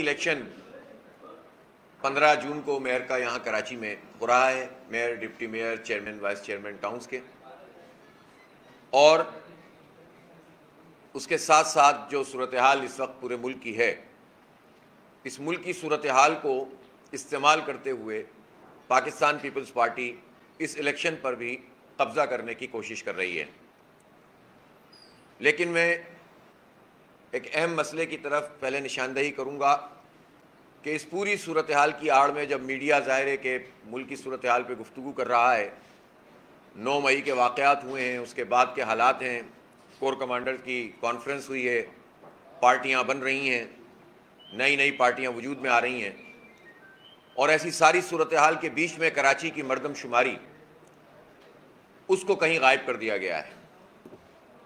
Election 15 جون کو mayor کا یہاں کراچی میں ہو رہا ہے، mayor, deputy mayor, chairman, vice chairman towns کے، اور اس کے ساتھ ساتھ جو صورتحال اس وقت پورے ملک کی ہے، اس ملک کی صورتحال کو استعمال کرتے ہوئے پاکستان پیپلز پارٹی اس الیکشن پر بھی قبضہ کرنے کی کوشش کر رہی ہے۔ لیکن میں ایک اہم مسئلے کی طرف پہلے نشاندہی کروں گا کہ اس پوری صورتحال کی آڑ میں جب میڈیا ظاہر ہے کہ ملک کی صورتحال پہ گفتگو کر رہا ہے، 9 مئی کے واقعات ہوئے ہیں، اس کے بعد کے حالات ہیں، کور کمانڈر کی کانفرنس ہوئی ہے، پارٹیاں بن رہی ہیں، نئی پارٹیاں وجود میں آ رہی ہیں، اور ایسی ساری صورتحال کے بیچ میں کراچی کی مردم شماری اس کو کہیں غائب کر دیا گیا ہے،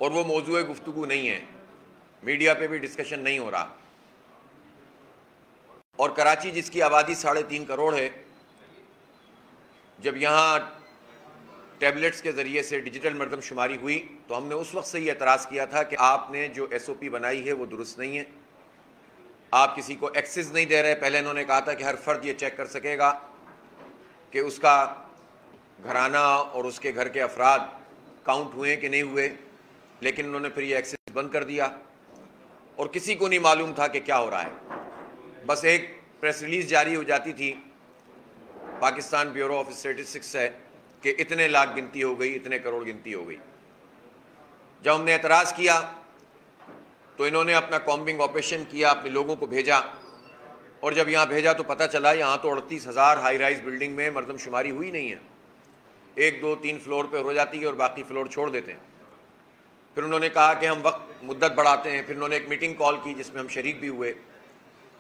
اور وہ موضوع گفتگو نہیں ہے، میڈیا پہ بھی ڈسکشن نہیں ہو رہا۔ اور کراچی جس کی آبادی 3.5 کروڑ ہے، جب یہاں ٹیبلٹس کے ذریعے سے ڈیجیٹل مردم شماری ہوئی تو ہم نے اس وقت سے یہ اعتراض کیا تھا کہ آپ نے جو ایس او پی بنائی ہے وہ درست نہیں ہے، آپ کسی کو ایکسس نہیں دے رہے۔ پہلے انہوں نے کہا تھا کہ ہر فرد یہ چیک کر سکے گا کہ اس کا گھرانہ اور اس کے گھر کے افراد کاؤنٹ ہوئے کہ نہیں ہوئے، لیکن انہوں نے پھر یہ ایکسس بند کر دیا، اور کسی کو نہیں معلوم تھا کہ کیا ہو رہا ہے۔ بس ایک پریس ریلیز جاری ہو جاتی تھی پاکستان بیورو آف اسٹیٹسٹکس سے کہ اتنے لاکھ گنتی ہو گئی، اتنے کروڑ گنتی ہو گئی۔ جب ہم نے اعتراض کیا تو انہوں نے اپنا کامبنگ آپریشن کیا، اپنے لوگوں کو بھیجا، اور جب یہاں بھیجا تو پتہ چلا یہاں تو 38,000 ہائی رائز بلڈنگ میں مردم شماری ہوئی نہیں ہے، 1 2 3 فلور پہ ہو جاتی ہے اور باقی فلور چھوڑ دیتے ہیں۔ پھر انہوں نے کہا کہ ہم وقت مدت بڑھاتے ہیں، پھر انہوں نے ایک میٹنگ کال کی جس میں ہم شریک بھی ہوئے،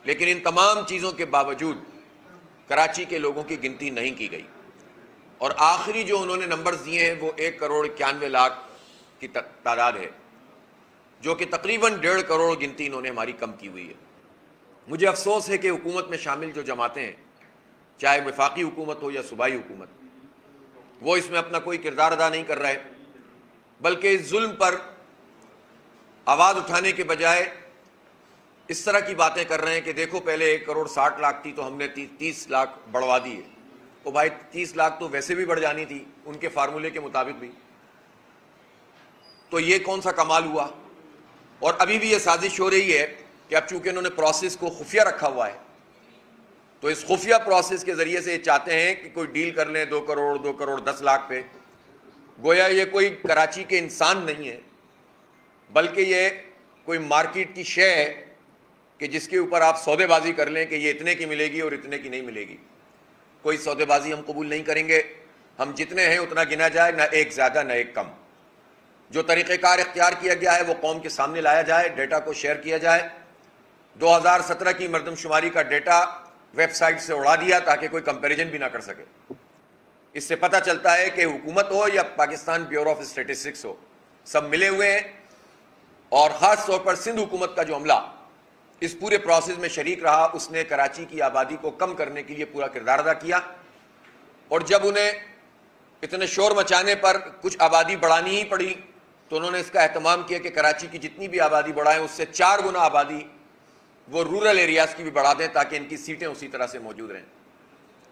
لیکن ان تمام چیزوں کے باوجود کراچی کے لوگوں کی گنتی نہیں کی گئی، اور آخری جو انہوں نے نمبرز دیے ہیں وہ 1 کروڑ 91 لاکھ کی تعداد ہے، جو کہ تقریباً 1.5 کروڑ گنتی انہوں نے ہماری کم کی ہوئی ہے۔ مجھے افسوس ہے کہ حکومت میں شامل جو جماعتیں ہیں، چاہے وفاقی حکومت ہو یا صوبائی حکومت، وہ اس میں اپنا کوئی کردار ادا نہیں کر رہے، بلکہ اس ظلم پر آواز اٹھانے کے بجائے اس طرح کی باتیں کر رہے ہیں کہ دیکھو پہلے 1 کروڑ 60 لاکھ تھی تو ہم نے 30 لاکھ بڑھوا دی ہے۔ تو بھائی 30 لاکھ تو ویسے بھی بڑھ جانی تھی ان کے فارمولے کے مطابق بھی، تو یہ کون سا کمال ہوا؟ اور ابھی بھی یہ سازش ہو رہی ہے کہ اب چونکہ انہوں نے پروسیس کو خفیہ رکھا ہوا ہے، تو اس خفیہ پروسیس کے ذریعے سے یہ چاہتے ہیں کہ کوئی ڈیل کر لیں 2 کروڑ 2 کروڑ 10 لاکھ پہ، گویا یہ کوئی کراچی کے انسان نہیں ہے، بلکہ یہ کوئی مارکیٹ کی شے ہے کہ جس کے اوپر آپ سودے بازی کر لیں کہ یہ اتنے کی ملے گی اور اتنے کی نہیں ملے گی۔ کوئی سودے بازی ہم قبول نہیں کریں گے، ہم جتنے ہیں اتنا گنا جائے، نہ ایک زیادہ نہ ایک کم۔ جو طریقہ کار اختیار کیا گیا ہے وہ قوم کے سامنے لایا جائے، ڈیٹا کو شیئر کیا جائے۔ 2017 کی مردم شماری کا ڈیٹا ویب سائٹ سے اڑا دیا تاکہ کوئی کمپیریزن بھی نہ کر سکے۔ اس سے پتہ چلتا ہے کہ حکومت ہو یا پاکستان بیورو آف اسٹیٹسٹکس ہو، سب ملے ہوئے ہیں، اور خاص طور پر سندھ حکومت کا جو عملہ اس پورے پروسیس میں شریک رہا، اس نے کراچی کی آبادی کو کم کرنے کے لیے پورا کردار ادا کیا۔ اور جب انہیں اتنے شور مچانے پر کچھ آبادی بڑھانی ہی پڑی تو انہوں نے اس کا اہتمام کیا کہ کراچی کی جتنی بھی آبادی بڑھائیں اس سے 4 گنا آبادی وہ رورل ایریاز کی بھی بڑھا دیں تاکہ ان کی سیٹیں اسی طرح سے موجود رہیں۔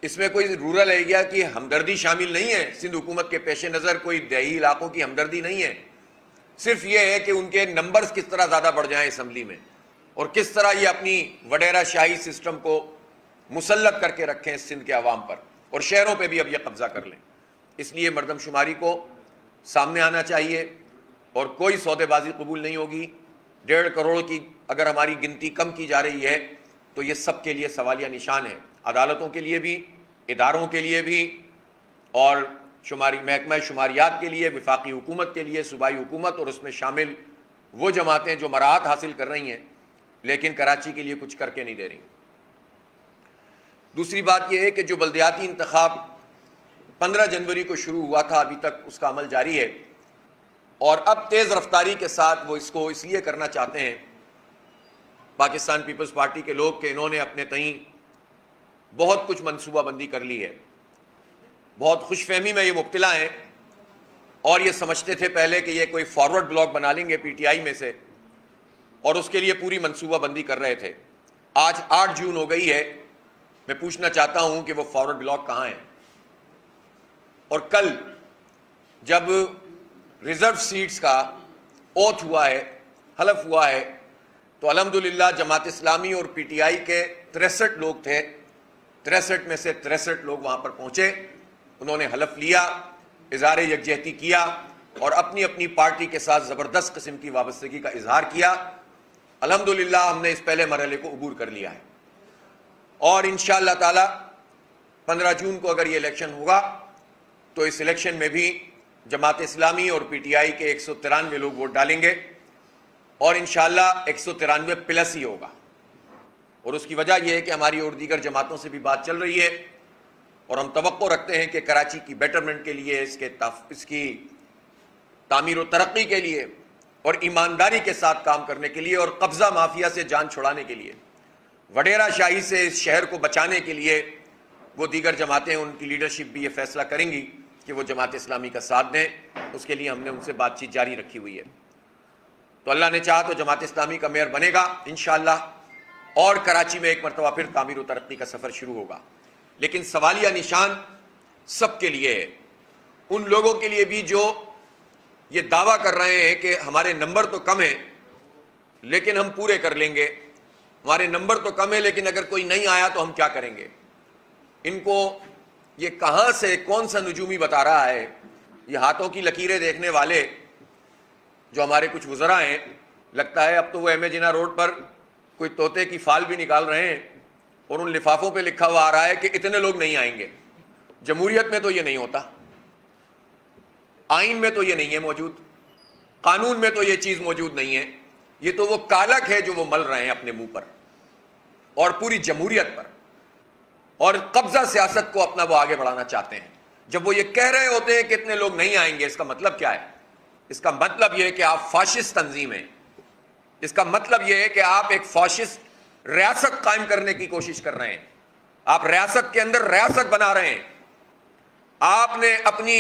اس میں کوئی رورل ایریا کی ہمدردی شامل نہیں ہے، سندھ حکومت کے پیش نظر کوئی دیہی علاقوں کی ہمدردی نہیں ہے، صرف یہ ہے کہ ان کے نمبرز کس طرح زیادہ بڑھ جائیں اسمبلی میں، اور کس طرح یہ اپنی وڈیرہ شاہی سسٹم کو مسلط کر کے رکھیں سندھ کے عوام پر، اور شہروں پہ بھی اب یہ قبضہ کر لیں۔ اس لیے مردم شماری کو سامنے آنا چاہیے، اور کوئی سودے بازی قبول نہیں ہوگی۔ 1.5 کروڑ کی اگر ہماری گنتی کم کی جا رہی ہے تو یہ سب کے لیے سوالیہ نشان ہے، عدالتوں کے لیے بھی، اداروں کے لیے بھی، اور محکمہ شماریات کے لیے، وفاقی حکومت کے لیے، صوبائی حکومت، اور اس میں شامل وہ جماعتیں جو مراحت حاصل کر رہی ہیں لیکن کراچی کے لیے کچھ کر کے نہیں دے رہی۔ دوسری بات یہ ہے کہ جو بلدیاتی انتخاب 15 جنوری کو شروع ہوا تھا، ابھی تک اس کا عمل جاری ہے، اور اب تیز رفتاری کے ساتھ وہ اس کو اس لیے کرنا چاہتے ہیں پاکستان پیپلز پارٹی کے لوگ کہ انہوں نے اپنے تئیں بہت کچھ منصوبہ بندی کر لی ہے، بہت خوش فہمی میں یہ مبتلا ہیں، اور یہ سمجھتے تھے پہلے کہ یہ کوئی فارورڈ بلاک بنا لیں گے پی ٹی آئی میں سے، اور اس کے لیے پوری منصوبہ بندی کر رہے تھے۔ آج 8 جون ہو گئی ہے، میں پوچھنا چاہتا ہوں کہ وہ فارورڈ بلاک کہاں ہیں؟ اور کل جب ریزرو سیٹس کا اوتھ ہوا ہے، حلف ہوا ہے، تو الحمدللہ جماعت اسلامی اور پی ٹی آئی کے 63 لوگ تھے، 63 میں سے 63 لوگ وہاں پر پہنچے، انہوں نے حلف لیا، اظہار یکجہتی کیا اور اپنی اپنی پارٹی کے ساتھ زبردست قسم کی وابستگی کا اظہار کیا۔ الحمدللہ ہم نے اس پہلے مرحلے کو عبور کر لیا ہے، اور انشاءاللہ تعالی 15 جون کو اگر یہ الیکشن ہوگا تو اس الیکشن میں بھی جماعت اسلامی اور پی ٹی آئی کے 193 لوگ ووٹ ڈالیں گے، اور انشاءاللہ 193 پلس ہی ہوگا۔ اور اس کی وجہ یہ ہے کہ ہماری اور دیگر جماعتوں سے بھی بات چل رہی ہے، اور ہم توقع رکھتے ہیں کہ کراچی کی بیٹرمنٹ کے لیے، اس کی تعمیر و ترقی کے لیے اور ایمانداری کے ساتھ کام کرنے کے لیے اور قبضہ مافیا سے جان چھڑانے کے لیے، وڈیرا شاہی سے اس شہر کو بچانے کے لیے وہ دیگر جماعتیں، ان کی لیڈرشپ بھی یہ فیصلہ کریں گی کہ وہ جماعت اسلامی کا ساتھ دیں۔ اس کے لیے ہم نے ان سے بات چیت جاری رکھی ہوئی ہے۔ تو اللہ نے چاہا تو جماعت اسلامی کا میئر بنے گا انشاءاللہ، اور کراچی میں ایک مرتبہ پھر تعمیر و ترقی کا سفر شروع ہوگا۔ لیکن سوالیہ نشان سب کے لیے ہے، ان لوگوں کے لیے بھی جو یہ دعویٰ کر رہے ہیں کہ ہمارے نمبر تو کم ہیں لیکن ہم پورے کر لیں گے، ہمارے نمبر تو کم ہے لیکن اگر کوئی نہیں آیا تو ہم کیا کریں گے۔ ان کو یہ کہاں سے کون سا نجومی بتا رہا ہے؟ یہ ہاتھوں کی لکیریں دیکھنے والے جو ہمارے کچھ وزراء ہیں، لگتا ہے اب تو وہ ایم اے جناح روڈ پر کوئی طوطے کی فال بھی نکال رہے ہیں اور ان لفافوں پہ لکھا ہوا آ رہا ہے کہ اتنے لوگ نہیں آئیں گے۔ جمہوریت میں تو یہ نہیں ہوتا، آئین میں تو یہ نہیں ہے موجود، قانون میں تو یہ چیز موجود نہیں ہے۔ یہ تو وہ کالک ہے جو وہ مل رہے ہیں اپنے منہ پر اور پوری جمہوریت پر، اور قبضہ سیاست کو اپنا وہ آگے بڑھانا چاہتے ہیں۔ جب وہ یہ کہہ رہے ہوتے ہیں کہ اتنے لوگ نہیں آئیں گے، اس کا مطلب کیا ہے؟ اس کا مطلب یہ ہے کہ آپ فاشسٹ تنظیم ہیں، اس کا مطلب یہ ہے کہ آپ ایک فاشسٹ ریاست قائم کرنے کی کوشش کر رہے ہیں، آپ ریاست کے اندر ریاست بنا رہے ہیں، آپ نے اپنی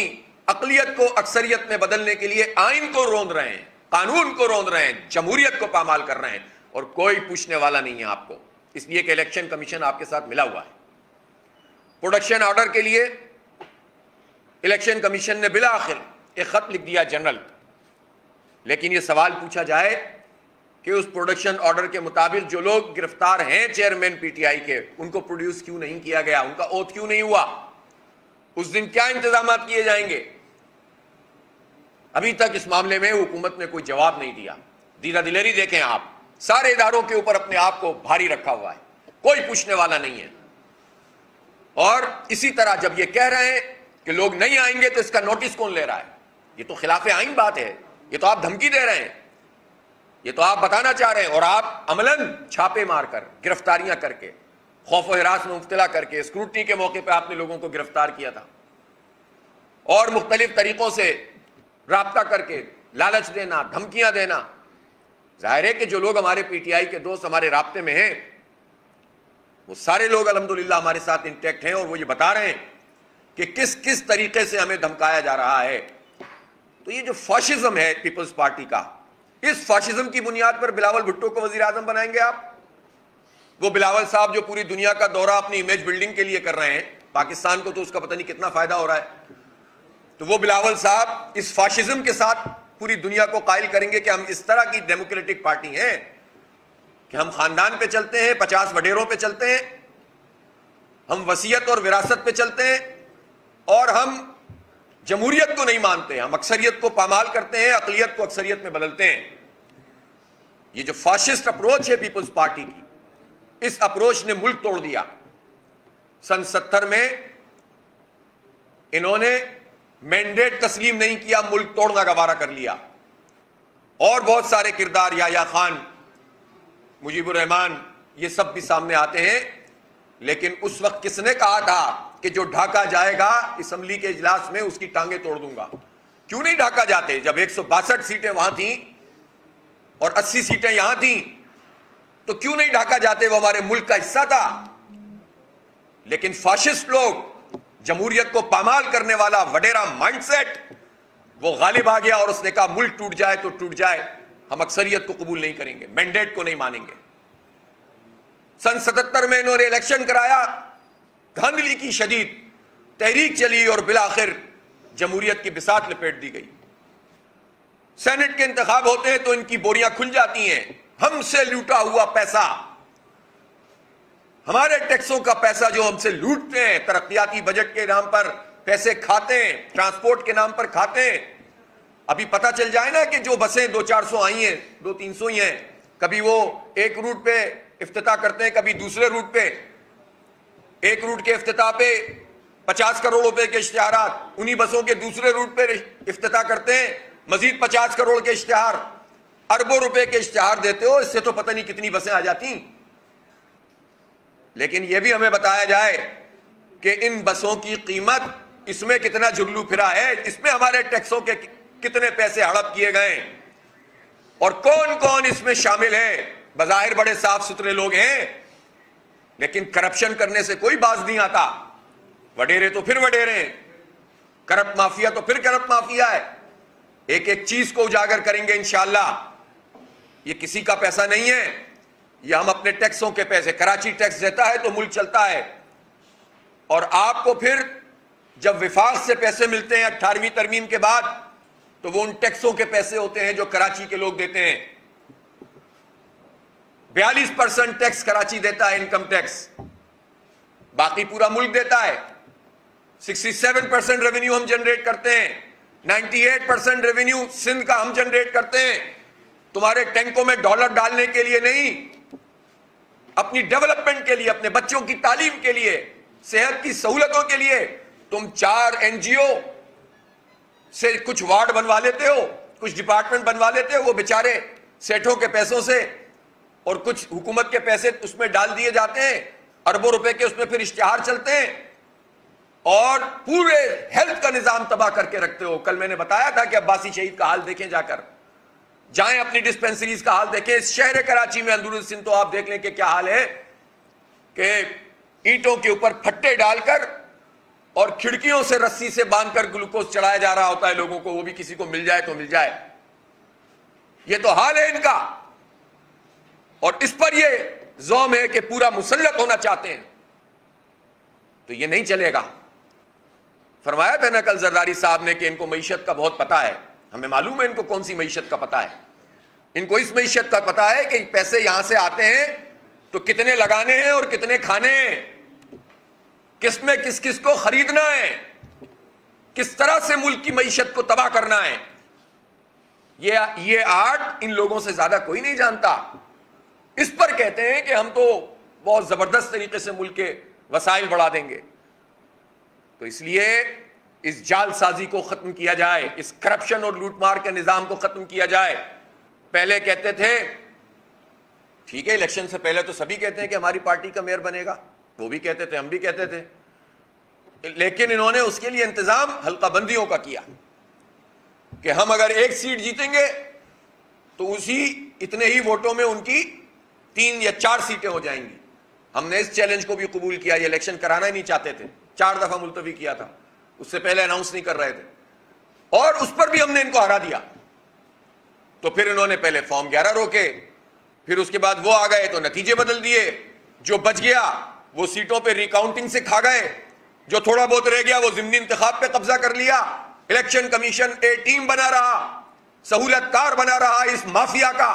اقلیت کو اکثریت میں بدلنے کے لیے آئین کو روند رہے ہیں، قانون کو روند رہے ہیں، جمہوریت کو پامال کر رہے ہیں، اور کوئی پوچھنے والا نہیں ہے آپ کو، اس لیے کہ الیکشن کمیشن آپ کے ساتھ ملا ہوا ہے۔ پروڈکشن آرڈر کے لیے الیکشن کمیشن نے بالآخر ایک خط لکھ دیا جنرل، لیکن یہ سوال پوچھا جائے کہ اس پروڈکشن آرڈر کے مطابق جو لوگ گرفتار ہیں چیئرمین پی ٹی آئی کے، ان کو پروڈیوس کیوں نہیں کیا گیا، ان کا اوتھ کیوں نہیں ہوا، اس دن کیا انتظامات کیے جائیں گے؟ ابھی تک اس معاملے میں حکومت نے کوئی جواب نہیں دیا۔ دیدہ دلیری دیکھیں آپ، سارے اداروں کے اوپر اپنے آپ کو بھاری رکھا ہوا ہے، کوئی پوچھنے والا نہیں ہے۔ اور اسی طرح جب یہ کہہ رہے ہیں کہ لوگ نہیں آئیں گے تو اس کا نوٹس کون لے رہا ہے؟ یہ تو خلاف آئین بات ہے، یہ تو آپ دھمکی دے رہے ہیں، یہ تو آپ بتانا چاہ رہے ہیں، اور آپ عملاً چھاپے مار کر، گرفتاریاں کر کے، خوف و ہراس میں مبتلا کر کے، اسکروٹنی کے موقع پہ آپ نے لوگوں کو گرفتار کیا تھا، اور مختلف طریقوں سے رابطہ کر کے لالچ دینا، دھمکیاں دینا۔ ظاہر ہے کہ جو لوگ ہمارے پی ٹی آئی کے دوست ہمارے رابطے میں ہیں، وہ سارے لوگ الحمدللہ ہمارے ساتھ انٹیکٹ ہیں، اور وہ یہ بتا رہے ہیں کہ کس کس طریقے سے ہمیں دھمکایا جا رہا ہے۔ تو یہ جو فاشزم ہے پیپلز پارٹی کا، اس فاشزم کی بنیاد پر بلاول بھٹو کو وزیر اعظم بنائیں گے آپ؟ وہ بلاول صاحب جو پوری دنیا کا دورہ اپنی امیج بلڈنگ کے لیے کر رہے ہیں، پاکستان کو تو اس کا پتہ نہیں کتنا فائدہ ہو رہا ہے، تو وہ بلاول صاحب اس فاشزم کے ساتھ پوری دنیا کو قائل کریں گے کہ ہم اس طرح کی ڈیموکریٹک پارٹی ہیں کہ ہم خاندان پہ چلتے ہیں، 50 وڈیروں پہ چلتے ہیں، ہم وصیت اور وراثت پہ چلتے ہیں، اور ہم جمہوریت کو نہیں مانتے، ہم اکثریت کو پامال کرتے ہیں، اقلیت کو اکثریت میں بدلتے ہیں۔ یہ جو فاشسٹ اپروچ ہے پیپلز پارٹی کی، اس اپروچ نے ملک توڑ دیا۔ سن 70 میں انہوں نے مینڈیٹ تسلیم نہیں کیا، ملک توڑنا گوارا کر لیا، اور بہت سارے کردار، یحییٰ خان، مجیب الرحمان، یہ سب بھی سامنے آتے ہیں۔ لیکن اس وقت کس نے کہا تھا کہ جو ڈھاکا جائے گا اسمبلی کے اجلاس میں اس کی ٹانگیں توڑ دوں گا؟ کیوں نہیں ڈھاکا جاتے؟ جب 162 سیٹیں وہاں تھیں اور 80 سیٹیں یہاں تھیں، تو کیوں نہیں ڈھاکا جاتے؟ وہ ہمارے ملک کا حصہ تھا۔ لیکن فاشسٹ لوگ، جمہوریت کو پامال کرنے والا وڈیرا مائنڈ سیٹ، وہ غالب آ گیا، اور اس نے کہا ملک ٹوٹ جائے تو ٹوٹ جائے، ہم اکثریت کو قبول نہیں کریں گے، مینڈیٹ کو نہیں مانیں گے۔ سن 77 میں انہوں نے الیکشن کرایا، دھاندلی کی شدید تحریک چلی اور بالآخر جمہوریت کی بساط لپیٹ دی گئی۔ سینٹ کے انتخاب ہوتے ہیں تو ان کی بوریاں کھل جاتی ہیں، ہم سے لوٹا ہوا پیسہ، ہمارے ٹیکسوں کا پیسہ جو ہم سے لوٹتے ہیں، ترقیاتی بجٹ کے نام پر پیسے کھاتے ہیں، ٹرانسپورٹ کے نام پر کھاتے ہیں۔ ابھی پتہ چل جائے نا کہ جو بسیں 200-400 آئی ہیں، 200-300 ہی ہیں، کبھی وہ ایک روٹ پہ افتتاح کرتے ہیں، کبھی دوسرے روٹ پہ، ایک روٹ کے افتتاح پہ 50 کروڑ روپے کے اشتہارات، انہی بسوں کے دوسرے روٹ پہ افتتاح کرتے ہیں، مزید 50 کروڑ کے اشتہار، اربوں روپے کے اشتہار دیتے ہو، اس سے تو پتہ نہیں کتنی بسیں آ جاتی۔ لیکن یہ بھی ہمیں بتایا جائے کہ ان بسوں کی قیمت، اس میں کتنا جھگلو پھرا ہے، اس میں ہمارے ٹیکسوں کے کتنے پیسے ہڑپ کیے گئے اور کون کون اس میں شامل ہے۔ بظاہر بڑے صاف ستھرے لوگ ہیں لیکن کرپشن کرنے سے کوئی باز نہیں آتا، وڈیرے تو پھر وڈیرے ہیں، کرپٹ مافیا تو پھر کرپٹ مافیا ہے۔ ایک ایک چیز کو اجاگر کریں گے انشاءاللہ۔ یہ کسی کا پیسہ نہیں ہے، یہ ہم اپنے ٹیکسوں کے پیسے، کراچی ٹیکس دیتا ہے تو ملک چلتا ہے، اور آپ کو پھر جب وفاق سے پیسے ملتے ہیں 18ویں ترمیم کے بعد تو وہ ان ٹیکسوں کے پیسے ہوتے ہیں جو کراچی کے لوگ دیتے ہیں۔ 42% ٹیکس کراچی دیتا ہے، انکم ٹیکس، باقی پورا ملک دیتا ہے۔ 67% ریونیو ہم جنریٹ کرتے ہیں، 98% ریونیو سندھ کا ہم جنریٹ کرتے ہیں۔ تمہارے ٹینکوں میں ڈالر ڈالنے کے لیے نہیں، اپنی ڈیولپمنٹ کے لیے، اپنے بچوں کی تعلیم کے لیے، صحت کی سہولتوں کے لیے تم 4 NGO سے کچھ وارڈ بنوا لیتے ہو، کچھ ڈپارٹمنٹ بنوا لیتے ہو، وہ بیچارے سیٹھوں کے پیسوں سے اور کچھ حکومت کے پیسے اس میں ڈال دیے جاتے ہیں، اربوں روپے کے اس میں پھر اشتہار چلتے ہیں اور پورے ہیلتھ کا نظام تباہ کر کے رکھتے ہو۔ کل میں نے بتایا تھا کہ عباسی شہید کا حال دیکھیں، جا کر جائیں اپنی ڈسپینسریز کا حال دیکھیں۔ اس شہر کراچی میں اندرون سندھ تو آپ دیکھ لیں کہ کیا حال ہے کہ اینٹوں کے اوپر پھٹے ڈال کر اور کھڑکیوں سے رسی سے باندھ کر گلوکوز چڑھایا جا رہا ہوتا ہے لوگوں کو، وہ بھی کسی کو مل جائے تو مل جائے۔ یہ تو حال ہے ان کا، اور اس پر یہ زوم ہے کہ پورا مسلط ہونا چاہتے ہیں، تو یہ نہیں چلے گا۔ فرمایا تھا نا کل زرداری صاحب نے کہ ان کو معیشت کا بہت پتہ ہے، ہمیں معلوم ہے ان کو کون سی معیشت کا پتہ ہے۔ ان کو اس معیشت کا پتہ ہے کہ پیسے یہاں سے آتے ہیں تو کتنے لگانے ہیں اور کتنے کھانے ہیں، کس میں کس کس کو خریدنا ہے، کس طرح سے ملک کی معیشت کو تباہ کرنا ہے۔ یہ آرٹ ان لوگوں سے زیادہ کوئی نہیں جانتا۔ اس پر کہتے ہیں کہ ہم تو بہت زبردست طریقے سے ملک کے وسائل بڑھا دیں گے۔ تو اس لیے اس جال سازی کو ختم کیا جائے، اس کرپشن اور لوٹ مار کے نظام کو ختم کیا جائے۔ پہلے کہتے تھے، ٹھیک ہے الیکشن سے پہلے تو سبھی کہتے ہیں کہ ہماری پارٹی کا میئر بنے گا، وہ بھی کہتے تھے، ہم بھی کہتے تھے، لیکن انہوں نے اس کے لیے انتظام حلقہ بندیوں کا کیا کہ ہم اگر ایک سیٹ جیتیں گے تو اسی اتنے ہی ووٹوں میں ان کی 3 یا 4 سیٹیں ہو جائیں گی۔ ہم نے اس چیلنج کو بھی قبول کیا، یہ الیکشن کرانا ہی نہیں چاہتے تھے، 4 دفعہ ملتوی کیا تھا، اس سے پہلے اناؤنس نہیں کر رہے تھے، اور اس پر بھی ہم نے ان کو ہرا دیا۔ تو پھر انہوں نے پہلے فارم 11 روکے، پھر اس کے بعد وہ آ گئے تو نتیجے بدل دیے، جو بچ گیا وہ سیٹوں پہ ریکاؤنٹنگ سے کھا گئے، جو تھوڑا بہت رہ گیا وہ ضمنی انتخاب پہ قبضہ کر لیا۔ الیکشن کمیشن ٹیم بنا رہا، سہولت کار بنا رہا اس مافیا کا،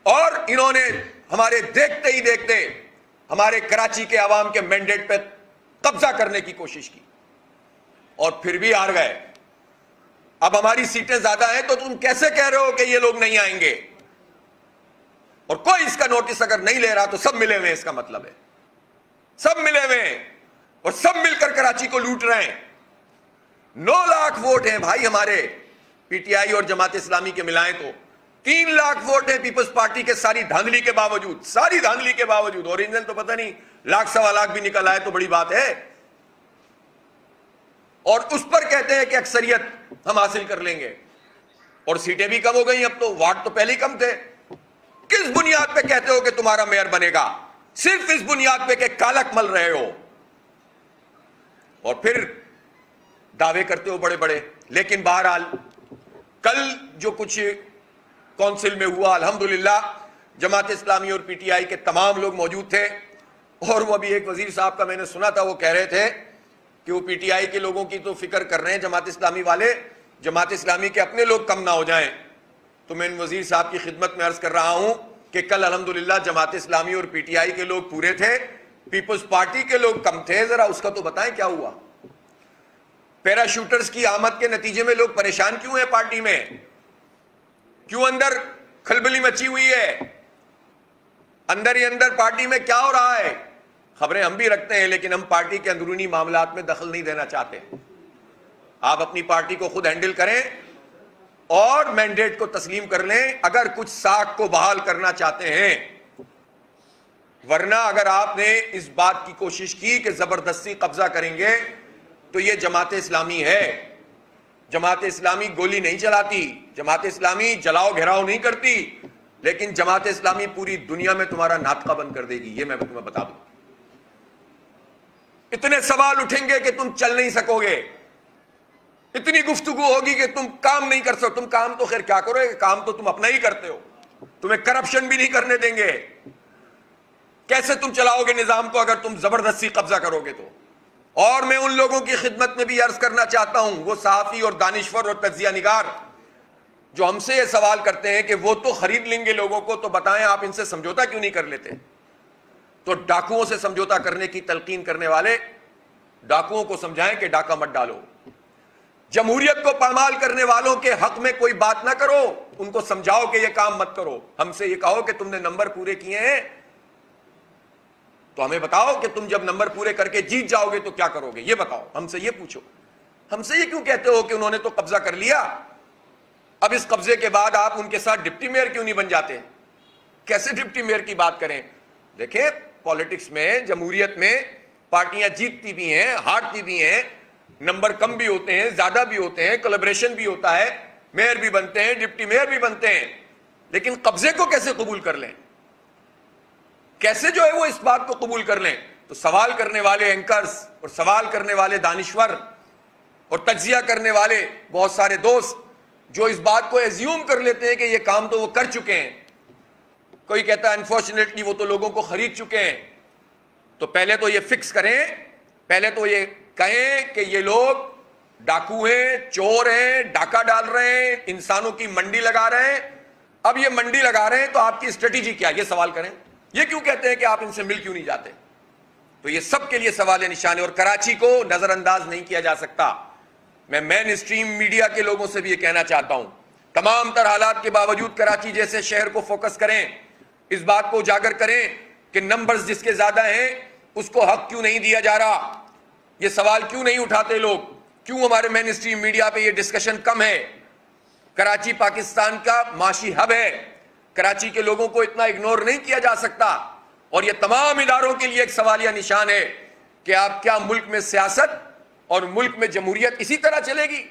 اور انہوں نے ہمارے دیکھتے ہی دیکھتے ہمارے کراچی کے عوام کے مینڈیٹ پہ قبضہ کرنے کی کوشش کی، اور پھر بھی ہار گئے۔ اب ہماری سیٹیں زیادہ ہیں تو تم کیسے کہہ رہے ہو کہ یہ لوگ نہیں آئیں گے؟ اور کوئی اس کا نوٹس اگر نہیں لے رہا تو سب ملے ہوئے ہیں، اس کا مطلب ہے سب ملے ہوئے ہیں اور سب مل کر کراچی کو لوٹ رہے ہیں۔ 9 لاکھ ووٹ ہیں بھائی ہمارے پی ٹی آئی اور جماعت اسلامی کے ملائیں تو 3 لاکھ ووٹ ہیں پیپلز پارٹی کے، ساری دھاندلی کے باوجود، ساری دھاندلی کے باوجود۔ اوریجنل تو پتہ نہیں 1 لاکھ 1.25 لاکھ بھی نکل آئے تو بڑی بات ہے، اور اس پر کہتے ہیں کہ اکثریت ہم حاصل کر لیں گے، اور سیٹیں بھی کم ہو گئی، اب تو وارڈ تو پہلے ہی کم تھے۔ کس بنیاد پہ کہتے ہو کہ تمہارا میئر بنے گا؟ صرف اس بنیاد پہ کہ کالک مل رہے ہو، اور پھر دعوے کرتے ہو بڑے بڑے۔ لیکن بہرحال کل جو کچھ کونسل میں ہوا، الحمدللہ جماعت اسلامی اور پی ٹی آئی کے تمام لوگ موجود تھے، اور وہ ابھی ایک وزیر صاحب کا میں نے سنا تھا، وہ کہہ رہے تھے کہ وہ پی ٹی آئی کے لوگوں کی تو فکر کر رہے ہیں جماعت اسلامی والے، جماعت اسلامی کے اپنے لوگ کم نہ ہو جائیں۔ تو میں ان وزیر صاحب کی خدمت میں عرض کر رہا ہوں کہ کل الحمدللہ جماعت اسلامی اور پی ٹی آئی کے لوگ پورے تھے، پیپلز پارٹی کے لوگ کم تھے، ذرا اس کا تو بتائیں کیا ہوا؟ پیراشوٹرز کی آمد کے نتیجے میں لوگ پریشان کیوں ہیں پارٹی میں؟ کیوں اندر کھلبلی مچی ہوئی ہے؟ اندر ہی اندر پارٹی میں کیا ہو رہا ہے؟ خبریں ہم بھی رکھتے ہیں، لیکن ہم پارٹی کے اندرونی معاملات میں دخل نہیں دینا چاہتے۔ آپ اپنی پارٹی کو خود ہینڈل کریں اور مینڈیٹ کو تسلیم کر لیں اگر کچھ ساکھ کو بحال کرنا چاہتے ہیں، ورنہ اگر آپ نے اس بات کی کوشش کی کہ زبردستی قبضہ کریں گے تو یہ جماعت اسلامی ہے۔ جماعت اسلامی گولی نہیں چلاتی، جماعت اسلامی جلاؤ گھیراؤ نہیں کرتی، لیکن جماعت اسلامی پوری دنیا میں تمہارا ناطقہ بند کر دے گی، یہ میں تمہیں بتا دوں۔ اتنے سوال اٹھیں گے کہ تم چل نہیں سکو گے، اتنی گفتگو ہوگی کہ تم کام نہیں کر سکو۔ تم کام تو خیر کیا کرو گے، کام تو تم اپنا ہی کرتے ہو، تمہیں کرپشن بھی نہیں کرنے دیں گے۔ کیسے تم چلاؤ گے نظام کو اگر تم زبردستی قبضہ کرو گے تو؟ اور میں ان لوگوں کی خدمت میں بھی عرض کرنا چاہتا ہوں، وہ صحافی اور دانشور اور تجزیہ نگار جو ہم سے یہ سوال کرتے ہیں کہ وہ تو خرید لیں گے لوگوں کو، تو بتائیں آپ ان سے سمجھوتا کیوں نہیں کر لیتے؟ تو ڈاکوؤں سے سمجھوتا کرنے کی تلقین کرنے والے ڈاکوؤں کو سمجھائیں کہ ڈاکہ مت ڈالو۔ جمہوریت کو پامال کرنے والوں کے حق میں کوئی بات نہ کرو، ان کو سمجھاؤ کہ یہ کام مت کرو۔ ہم سے یہ کہو کہ تم نے نمبر پورے کیے ہیں تو ہمیں بتاؤ کہ تم جب نمبر پورے کر کے جیت جاؤ گے تو کیا کرو گے، یہ بتاؤ، ہم سے یہ پوچھو۔ ہم سے یہ کیوں کہتے ہو کہ انہوں نے تو قبضہ کر لیا، اب اس قبضے کے بعد آپ ان کے ساتھ ڈپٹی میئر کیوں نہیں بن جاتے؟ کیسے ڈپٹی میئر کی بات کریں؟ دیکھیں پالیٹکس میں، جمہوریت میں پارٹیاں جیتتی بھی ہیں، ہارتی بھی ہیں، نمبر کم بھی ہوتے ہیں، زیادہ بھی ہوتے ہیں، کولیبریشن بھی ہوتا ہے، میئر بھی بنتے ہیں، ڈپٹی میئر بھی بنتے ہیں، لیکن قبضے کو کیسے قبول کر لیں؟ کیسے جو ہے وہ اس بات کو قبول کر لیں؟ تو سوال کرنے والے اینکرز اور سوال کرنے والے دانشور اور تجزیہ کرنے والے بہت سارے دوست جو اس بات کو ایزیوم کر لیتے ہیں کہ یہ کام تو وہ کر چکے ہیں، کوئی کہتا ہے انفارچونیٹلی وہ تو لوگوں کو خرید چکے ہیں، تو پہلے تو یہ فکس کریں، پہلے تو یہ کہیں کہ یہ لوگ ڈاکو ہیں، چور ہیں، ڈاکہ ڈال رہے ہیں، انسانوں کی منڈی لگا رہے ہیں۔ اب یہ منڈی لگا رہے ہیں تو آپ کی اسٹریٹجی کیا؟ یہ سوال کریں۔ یہ کیوں کہتے ہیں کہ آپ ان سے مل کیوں نہیں جاتے؟ تو یہ سب کے لیے سوال نشان ہے، اور کراچی کو نظر انداز نہیں کیا جا سکتا۔ میں مین اسٹریم میڈیا کے لوگوں سے بھی یہ کہنا چاہتا ہوں، تمام تر حالات کے باوجود کراچی جیسے شہر کو فوکس کریں، اس بات کو اجاگر کریں کہ نمبرز جس کے زیادہ ہیں اس کو حق کیوں نہیں دیا جا رہا، یہ سوال کیوں نہیں اٹھاتے لوگ، کیوں ہمارے مین اسٹریم میڈیا پہ یہ ڈسکشن کم ہے؟ کراچی پاکستان کا معاشی ہب ہے، کراچی کے لوگوں کو اتنا اگنور نہیں کیا جا سکتا، اور یہ تمام اداروں کے لیے ایک سوالیہ نشان ہے کہ آپ کیا ملک میں سیاست اور ملک میں جمہوریت اسی طرح چلے گی؟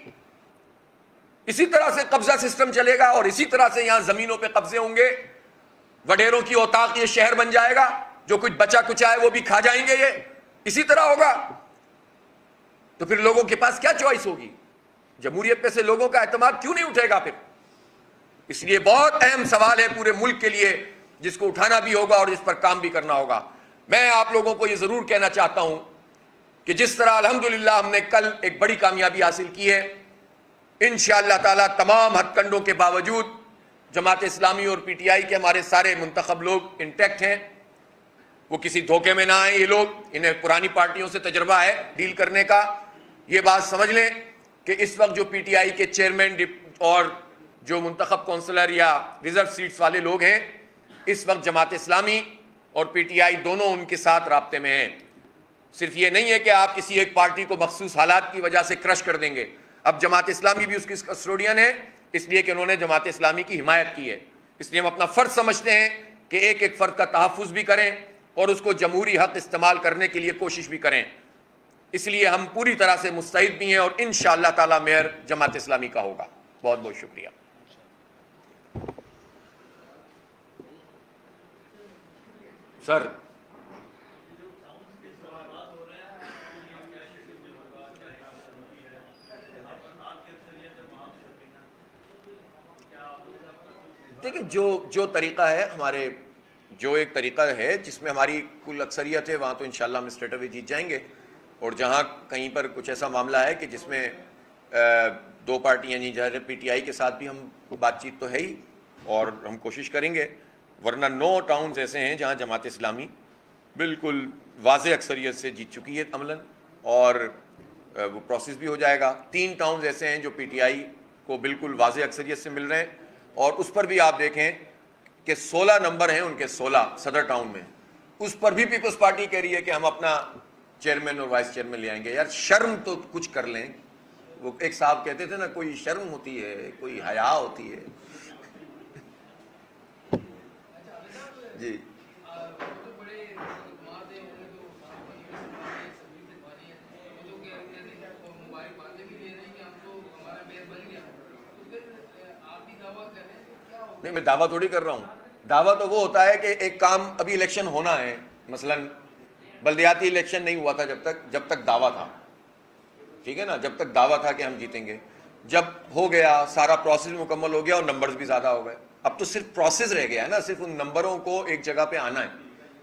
اسی طرح سے قبضہ سسٹم چلے گا اور اسی طرح سے یہاں زمینوں پہ قبضے ہوں گے، وڈیروں کی اوطاق یہ شہر بن جائے گا، جو کچھ بچا کچا ہے وہ بھی کھا جائیں گے، یہ اسی طرح ہوگا؟ تو پھر لوگوں کے پاس کیا چوائس ہوگی؟ جمہوریت پہ سے لوگوں کا اعتماد کیوں نہیں اٹھے گا پھر؟ اس لیے بہت اہم سوال ہے پورے ملک کے لیے، جس کو اٹھانا بھی ہوگا اور اس پر کام بھی کرنا ہوگا۔ میں آپ لوگوں کو یہ ضرور کہنا چاہتا ہوں کہ جس طرح الحمدللہ ہم نے کل ایک بڑی کامیابی حاصل کی ہے، انشاءاللہ تعالی تمام ہتھ کنڈوں کے باوجود جماعت اسلامی اور پی ٹی آئی کے ہمارے سارے منتخب لوگ انٹیکٹ ہیں، وہ کسی دھوکے میں نہ آئیں، یہ لوگ، انہیں پرانی پارٹیوں سے تجربہ ہے ڈیل کرنے کا۔ یہ بات سمجھ لیں کہ اس وقت جو پی ٹی آئی کے چیئرمین اور جو منتخب کونسلر یا ریزرو سیٹس والے لوگ ہیں، اس وقت جماعت اسلامی اور پی ٹی آئی دونوں ان کے ساتھ رابطے میں ہیں۔ صرف یہ نہیں ہے کہ آپ کسی ایک پارٹی کو مخصوص حالات کی وجہ سے کرش کر دیں گے، اب جماعت اسلامی بھی اس کی کسٹوڈین ہے، اس لیے کہ انہوں نے جماعت اسلامی کی حمایت کی ہے، اس لیے ہم اپنا فرض سمجھتے ہیں کہ ایک ایک فرد کا تحفظ بھی کریں اور اس کو جمہوری حق استعمال کرنے کے لیے کوشش بھی کریں۔ اس لیے ہم پوری طرح سے مستعد بھی ہیں اور انشاءاللہ تعالی میئر جماعت اسلامی کا ہوگا۔ بہت بہت شکریہ۔ سر دیکھیں جو طریقہ ہے ہمارے، جو ایک طریقہ ہے جس میں ہماری کل اکثریت ہے، وہاں تو انشاءاللہ ہم اسٹریٹ اوے جیت جائیں گے، اور جہاں کہیں پر کچھ ایسا معاملہ ہے کہ جس میں دو پارٹیاں، یعنی ظاہر پی ٹی آئی کے ساتھ بھی ہم بات چیت تو ہے ہی، اور ہم کوشش کریں گے، ورنہ 9 ٹاؤنز ایسے ہیں جہاں جماعت اسلامی بالکل واضح اکثریت سے جیت چکی ہے عملاً، اور وہ پروسیس بھی ہو جائے گا۔ 3 ٹاؤنز ایسے ہیں جو پی ٹی آئی کو بالکل واضح اکثریت سے مل رہے ہیں، اور اس پر بھی آپ دیکھیں کہ 16 نمبر ہیں ان کے، 16 صدر ٹاؤن میں، اس پر بھی پیپلز پارٹی کہہ رہی ہے کہ ہم اپنا چیئرمین اور وائس چیئرمین لے آئیں گے۔ یار شرم تو کچھ کر لیں۔ وہ ایک صاحب کہتے تھے نا، کوئی شرم ہوتی ہے، کوئی حیا ہوتی ہے۔ جی نہیں، میں دعویٰ تھوڑی کر رہا ہوں۔ دعویٰ تو وہ ہوتا ہے کہ ایک کام، ابھی الیکشن ہونا ہے، مثلا بلدیاتی الیکشن نہیں ہوا تھا جب تک دعویٰ تھا، ٹھیک ہے نا، جب تک دعویٰ تھا کہ ہم جیتیں گے۔ جب ہو گیا، سارا پروسیس مکمل ہو گیا اور نمبرز بھی زیادہ ہو گئے، اب تو صرف پروسیس رہ گیا ہے نا، صرف ان نمبروں کو ایک جگہ پہ آنا ہے،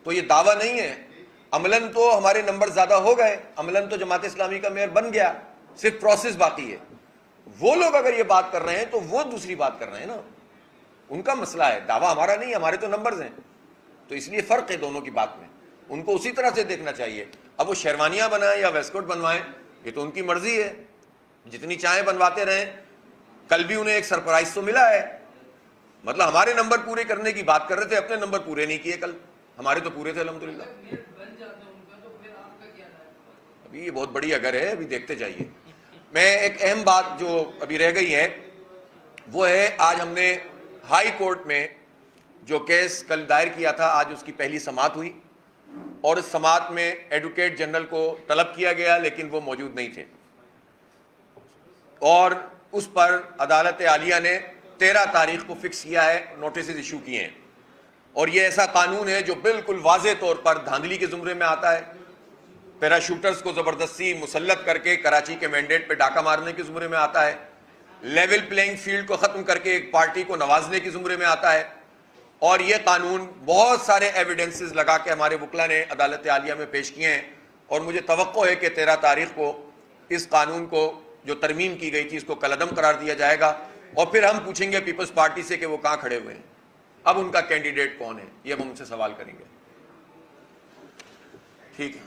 تو یہ دعویٰ نہیں ہے۔ عملاً تو ہمارے نمبر زیادہ ہو گئے، عملاً تو جماعت اسلامی کا میئر بن گیا، صرف پروسیس باقی ہے۔ وہ لوگ اگر یہ بات کر رہے ہیں تو وہ دوسری بات کر رہے ہیں نا، ان کا مسئلہ ہے، دعویٰ ہمارا نہیں، ہمارے تو نمبرز ہیں، تو اس لیے فرق ہے دونوں کی بات میں، ان کو اسی طرح سے دیکھنا چاہیے۔ اب وہ شیروانیاں بنائیں یا ویسٹ کوٹ بنوائیں، یہ تو ان کی مرضی ہے، جتنی چاہیں بنواتے رہیں۔ کل بھی انہیں ایک سرپرائز تو ملا ہے، مطلب ہمارے نمبر پورے کرنے کی بات کر رہے تھے، اپنے نمبر پورے نہیں کیے کل، ہمارے تو پورے تھے الحمدللہ۔ ابھی یہ بہت بڑی اگر ہے، ابھی دیکھتے جائیے۔ میں ایک اہم بات جو ابھی رہ گئی ہے وہ ہے، آج ہم نے ہائی کورٹ میں جو کیس کل دائر کیا تھا، آج اس کی پہلی سماعت ہوئی، اور اس سماعت میں ایڈوکیٹ جنرل کو طلب کیا گیا لیکن وہ موجود نہیں تھے، اور اس پر عدالت عالیہ نے 13 تاریخ کو فکس کیا ہے، نوٹسز ایشو کیے ہیں، اور یہ ایسا قانون ہے جو بالکل واضح طور پر دھاندلی کے زمرے میں آتا ہے، پیراشوٹرز کو زبردستی مسلط کر کے کراچی کے مینڈیٹ پہ ڈاکہ مارنے کے زمرے میں آتا ہے، لیول پلینگ فیلڈ کو ختم کر کے ایک پارٹی کو نوازنے کے زمرے میں آتا ہے، اور یہ قانون بہت سارے ایویڈنسز لگا کے ہمارے وکلا نے عدالت عالیہ میں پیش کیے ہیں، اور مجھے توقع ہے کہ 13 تاریخ کو اس قانون کو جو ترمیم کی گئی تھی اس کو کالعدم قرار دیا جائے گا، اور پھر ہم پوچھیں گے پیپلز پارٹی سے کہ وہ کہاں کھڑے ہوئے ہیں، اب ان کا کینڈیڈیٹ کون ہے، یہ ہم ان سے سوال کریں گے۔ ٹھیک ہے۔